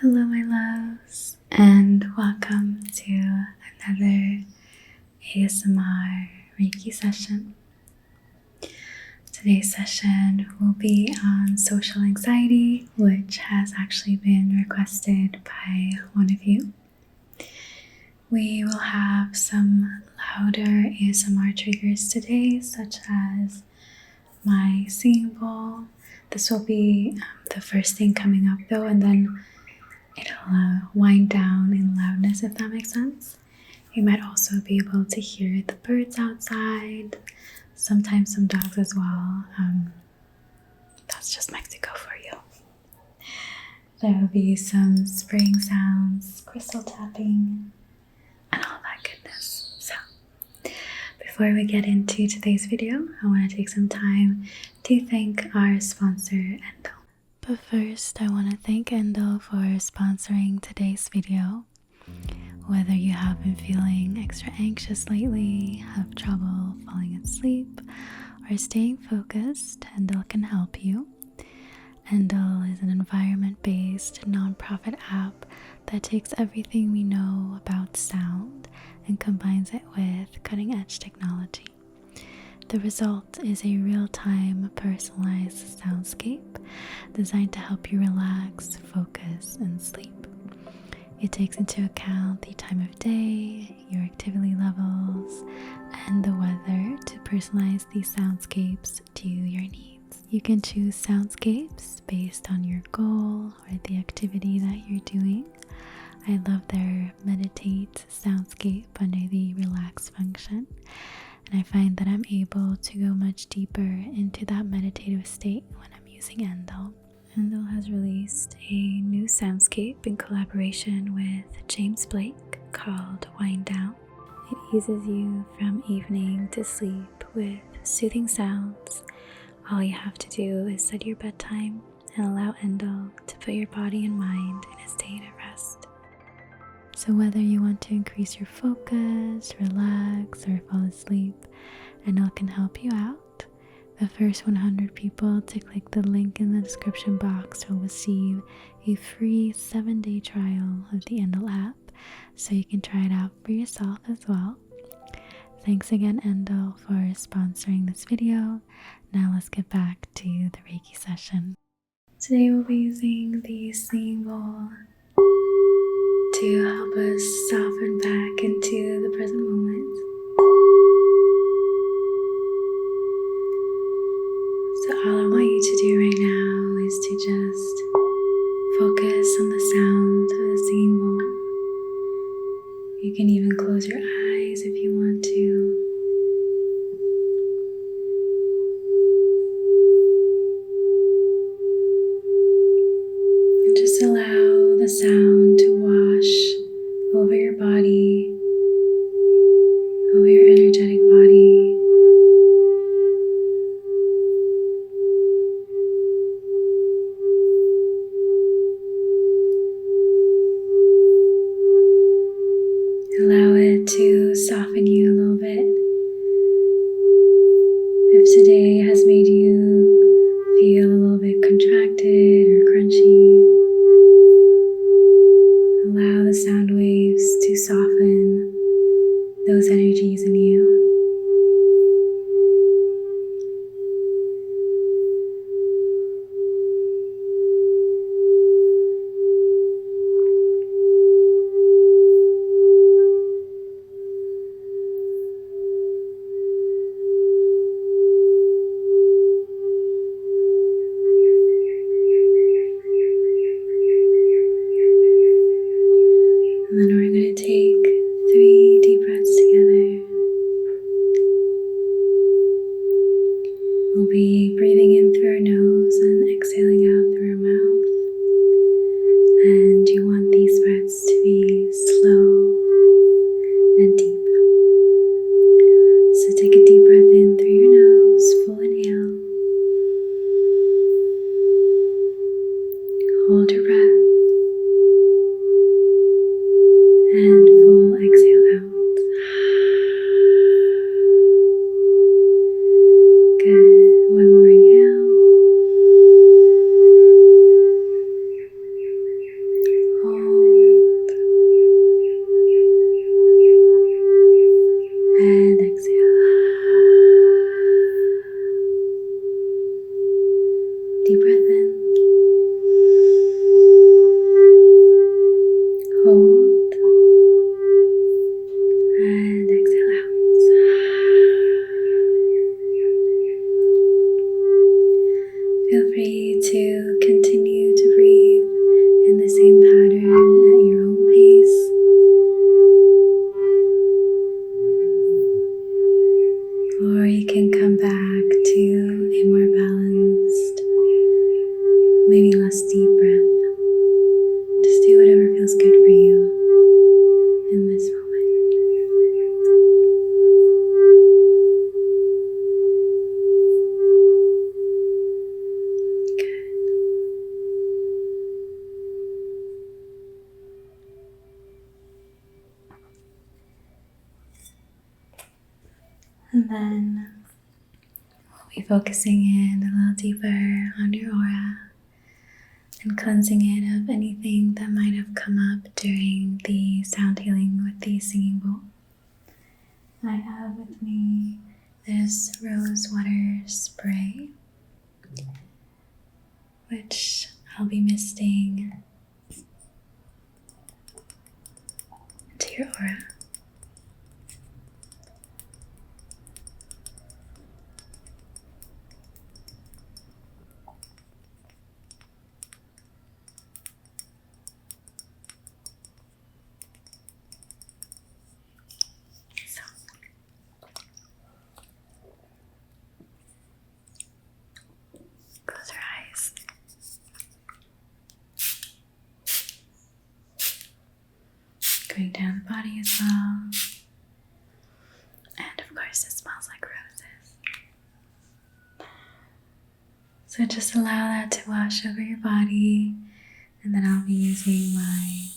Hello, my loves, and welcome to another ASMR Reiki session. Today's session will be on social anxiety, which has actually been requested by one of you. We will have some louder ASMR triggers today, such as my singing bowl. This will be the first thing coming up though, and then it'll wind down in loudness, if that makes sense. You might also be able to hear the birds outside, sometimes some dogs as well. That's just Mexico for you. There will be some spring sounds, crystal tapping, and all that goodness. So, before we get into today's video, I want to take some time to thank our sponsor, Endel. But first, I want to thank Endel for sponsoring today's video. Whether you have been feeling extra anxious lately, have trouble falling asleep, or staying focused, Endel can help you. Endel is an environment-based nonprofit app that takes everything we know about sound and combines it with cutting-edge technology. The result is a real-time, personalized soundscape designed to help you relax, focus, and sleep. It takes into account the time of day, your activity levels, and the weather to personalize these soundscapes to your needs. You can choose soundscapes based on your goal or the activity that you're doing. I love their meditate soundscape under the relax function, and I find that I'm able to go much deeper into that meditative state when I'm using Endel. Endel has released a new soundscape in collaboration with James Blake called Wind Down. It eases you from evening to sleep with soothing sounds. All you have to do is set your bedtime and allow Endel to put your body and mind in a state of rest. So whether you want to increase your focus, relax, or fall asleep, Endel can help you out. The first 100 people to click the link in the description box will receive a free 7-day trial of the Endel app, so you can try it out for yourself as well. Thanks again, Endel, for sponsoring this video. Now let's get back to the Reiki session. Today we'll be using the singing bowl to help us soften back into the present moment. So all I want you to do right now is to just focus on the sound of the singing bowl. You can even close your eyes if you want to. And just allow the sound to wash over your body, over your energetic body. Allow it to soften you a little bit. If today has made you feel a little bit contracted or crunchy, allow the sound waves to soften those energies in you. And then we're going to take 3 deep breaths together. We'll be breathing in through our nose and exhaling out through our mouth. And you want these breaths to be slow and deep. So take a deep breath in through your nose, full inhale. Hold your breath. And full exhale out. Good. One more inhale. And then we'll be focusing in a little deeper on your aura and cleansing it of anything that might have come up during the sound healing with the singing bowl. I have with me this rose water spray, which I'll be misting into your aura. Close your eyes. Going down the body as well. And of course it smells like roses. So just allow that to wash over your body, and then I'll be using my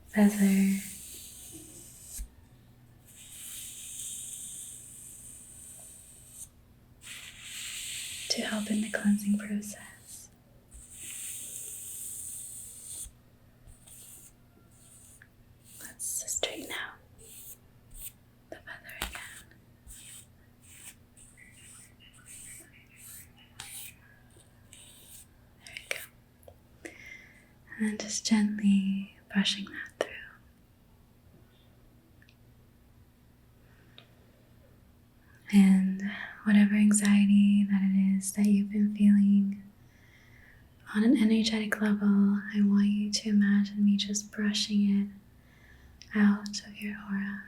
feather to help in the cleansing process. Let's straighten out the feather again. There we go. And then just gently brushing that through. And whatever anxiety that it is that you've been feeling on an energetic level, I want you to imagine me just brushing it out of your aura.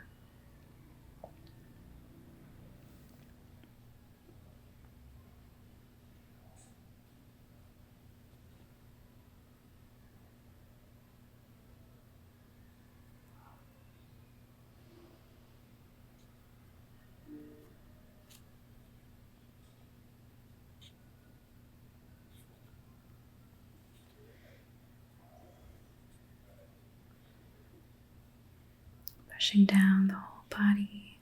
Brushing down the whole body.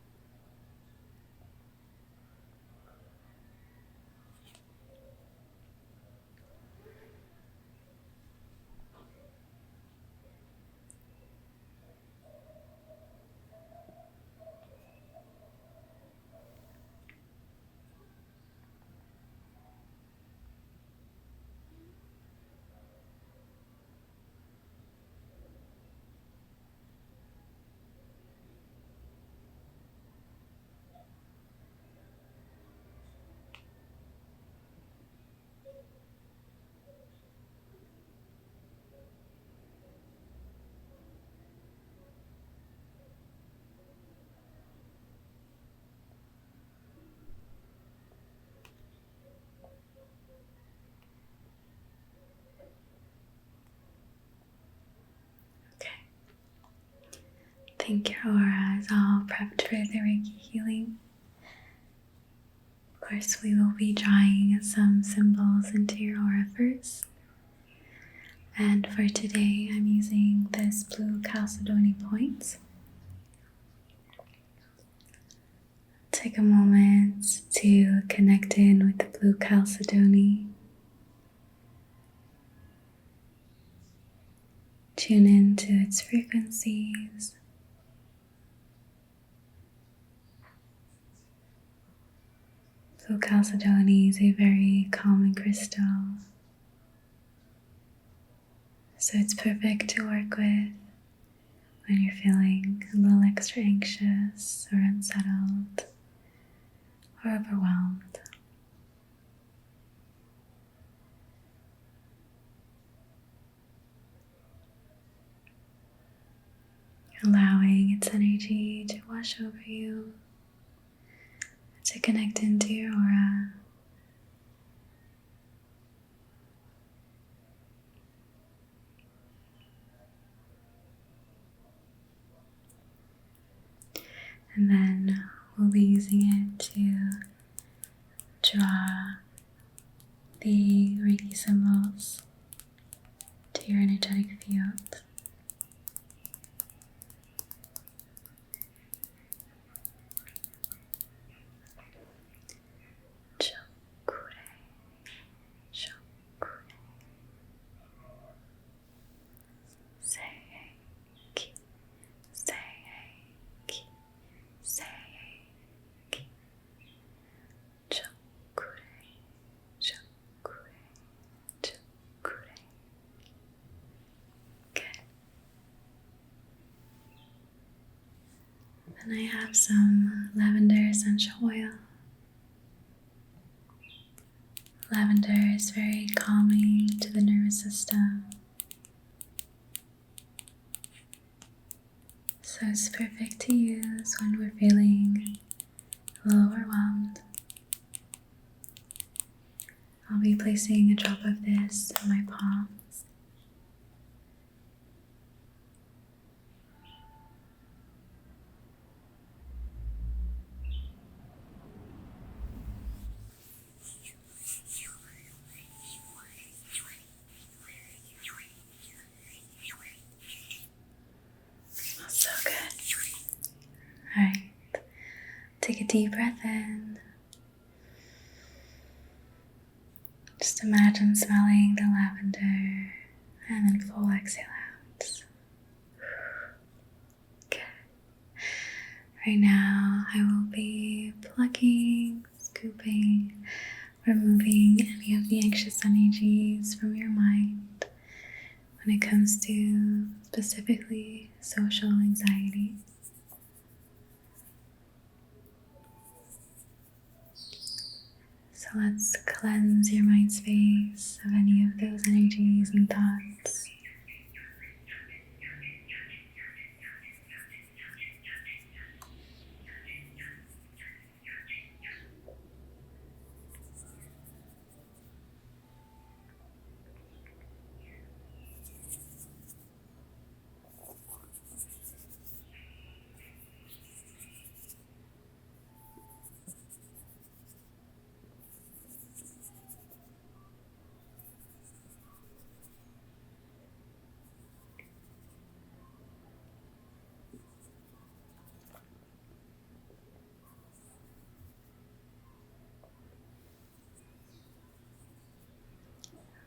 I think your aura is all prepped for the Reiki healing. Of course, we will be drawing some symbols into your aura first. And for today, I'm using this blue chalcedony point. Take a moment to connect in with the blue chalcedony. Tune into its frequencies. Blue chalcedony is a very calming crystal, so it's perfect to work with when you're feeling a little extra anxious or unsettled or overwhelmed. Allowing its energy to wash over you, to connect into your aura. And then we'll be using it to draw the Reiki symbols to your energetic field. And I have some lavender essential oil. Lavender is very calming to the nervous system, so it's perfect to use when we're feeling a little overwhelmed. I'll be placing a drop of this in my palms. Smells so good. Alright, take a deep breath in. Just imagine smelling the lavender and then full exhale out. Good. Right now I will be plucking, scooping, removing any of the anxious energies from your mind when it comes to specifically social anxiety. So let's cleanse your mind space of any of those energies and thoughts.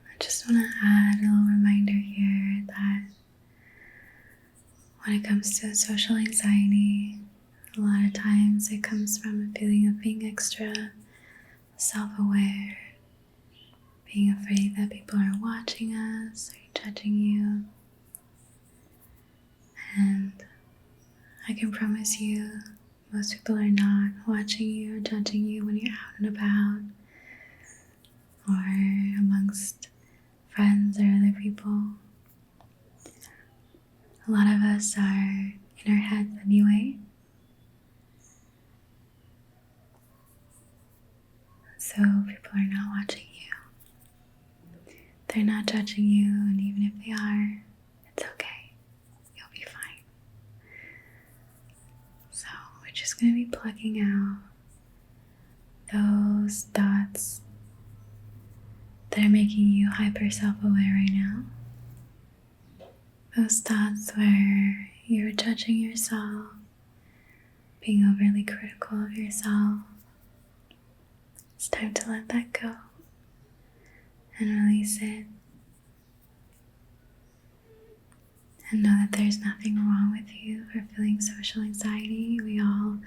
I just want to add a little reminder here that when it comes to social anxiety, a lot of times it comes from a feeling of being extra self-aware, being afraid that people are watching us or judging you. And I can promise you, most people are not watching you or judging you when you're out and about or amongst friends or other people. A lot of us are in our heads anyway. So people are not watching you. They're not judging you, and even if they are, it's okay. You'll be fine. So we're just going to be plucking out those thoughts that are making you hyper self-aware right now. Those thoughts where you're judging yourself, being overly critical of yourself. It's time to let that go and release it. And know that there's nothing wrong with you for feeling social anxiety. We all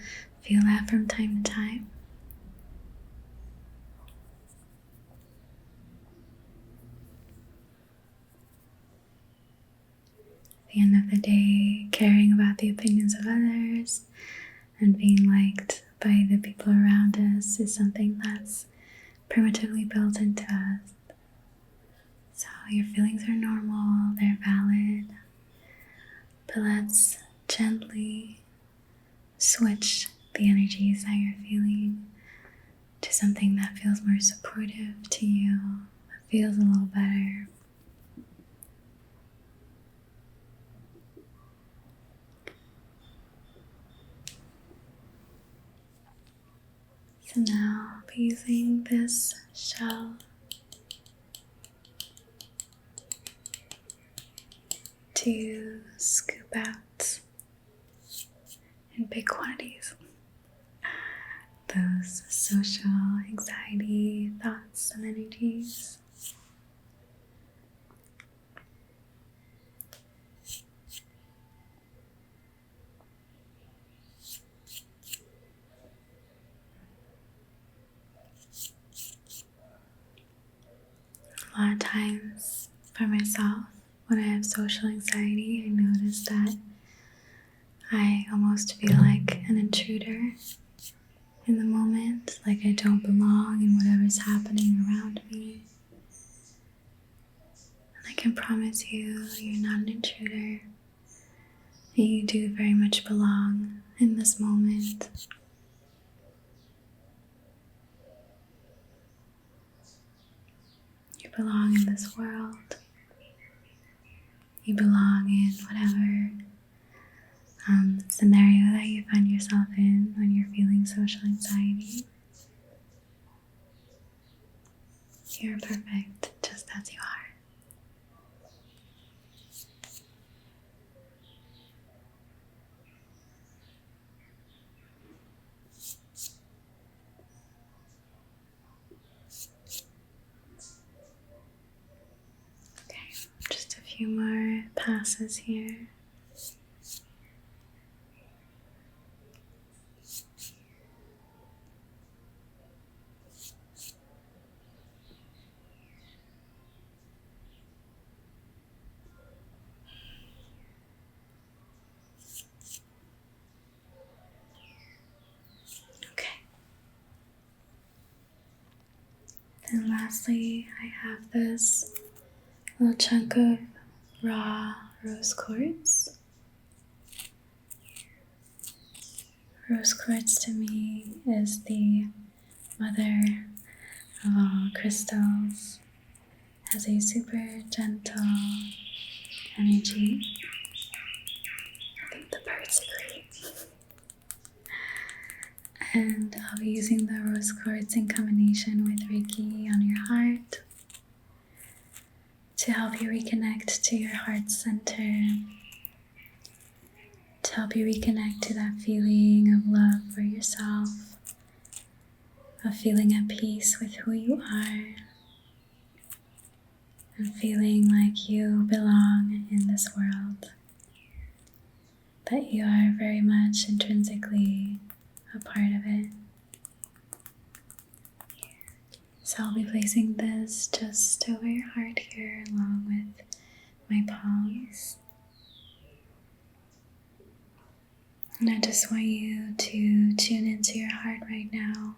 feel that from time to time. At the end of the day, caring about the opinions of others and being liked by the people around us is something that's primitively built into us. So your feelings are normal, they're valid, but let's gently switch the energies that you're feeling to something that feels more supportive to you, that feels a little better. So now I'll be using this shell to scoop out in big quantities those social anxiety thoughts and energies. A lot of times for myself, when I have social anxiety, I notice that I almost feel like an intruder in the moment, like I don't belong in whatever's happening around me. And I can promise you, you're not an intruder. You do very much belong in this moment. You belong in this world. You belong in whatever scenario that you find yourself in when you're feeling social anxiety. You're perfect just as you are. Okay, just a few more passes here. Okay. And lastly, I have this little chunk of raw rose quartz. Rose quartz to me is the mother of all crystals. Has a super gentle energy. I think the birds agree. And I'll be using the rose quartz in combination with Reiki on your heart to help you reconnect to your heart center, to help you reconnect to that feeling of love for yourself, of feeling at peace with who you are, and feeling like you belong in this world, that you are very much intrinsically a part of it. So I'll be placing this just over your heart here along with my palms. And I just want you to tune into your heart right now.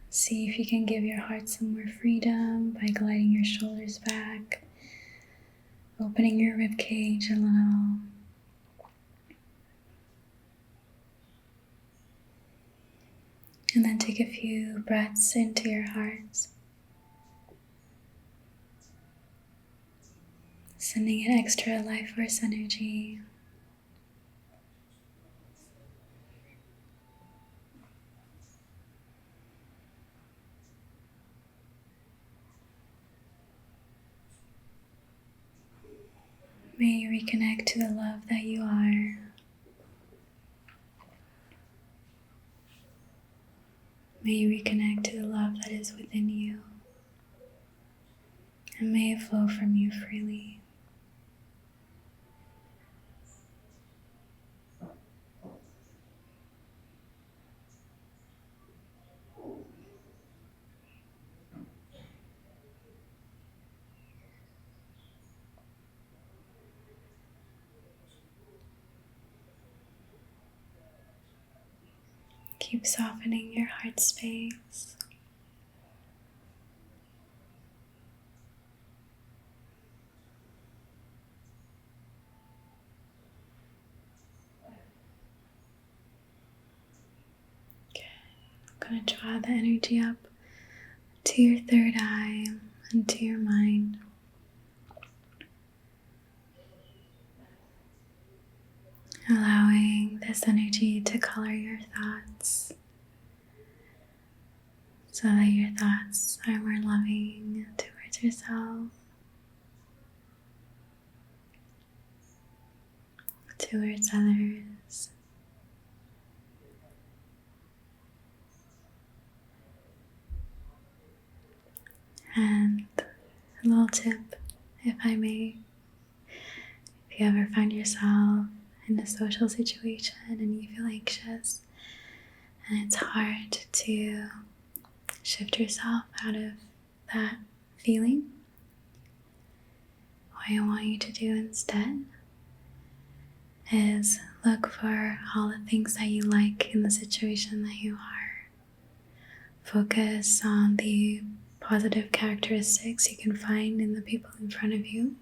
See if you can give your heart some more freedom by gliding your shoulders back, opening your rib cage a little. And then take a few breaths into your heart, sending in extra life force energy. May you reconnect to the love that you are. May you reconnect to the love that is within you. And may it flow from you freely. Keep softening your heart space. Okay. I'm going to draw the energy up to your third eye and to your mind. Allowing this energy to color your thoughts so that your thoughts are more loving towards yourself, towards others. And a little tip, if I may, if you ever find yourself in a social situation and you feel anxious and it's hard to shift yourself out of that feeling, what I want you to do instead is look for all the things that you like in the situation that you are. Focus on the positive characteristics you can find in the people in front of you.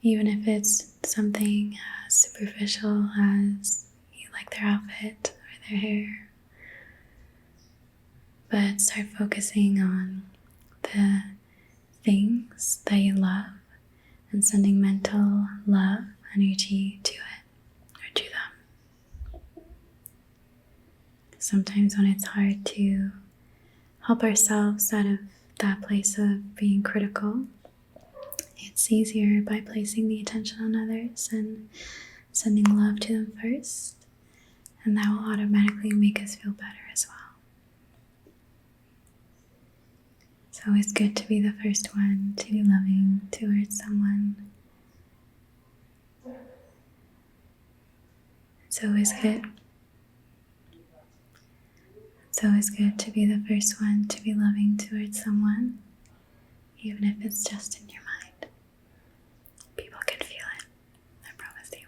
Even if it's something as superficial as you like their outfit or their hair. But start focusing on the things that you love and sending mental love energy to it or to them. Sometimes when it's hard to help ourselves out of that place of being critical, it's easier by placing the attention on others and sending love to them first, and that will automatically make us feel better as well. It's always good to be the first one to be loving towards someone. It's always good. It's always good to be the first one to be loving towards someone, even if it's just in your mind. People can feel it, I promise you.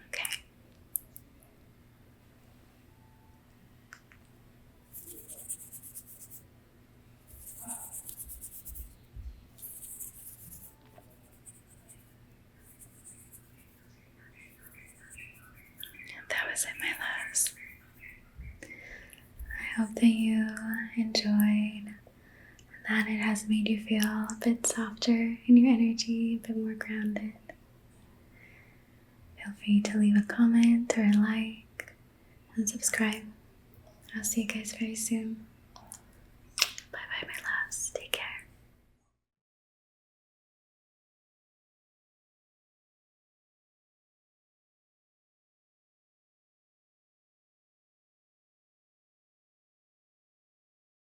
Okay. That was it, my loves. I hope that you enjoyed and that it has made you feel a bit softer in your energy, a bit more grounded. Feel free to leave a comment or a like and subscribe. I'll see you guys very soon.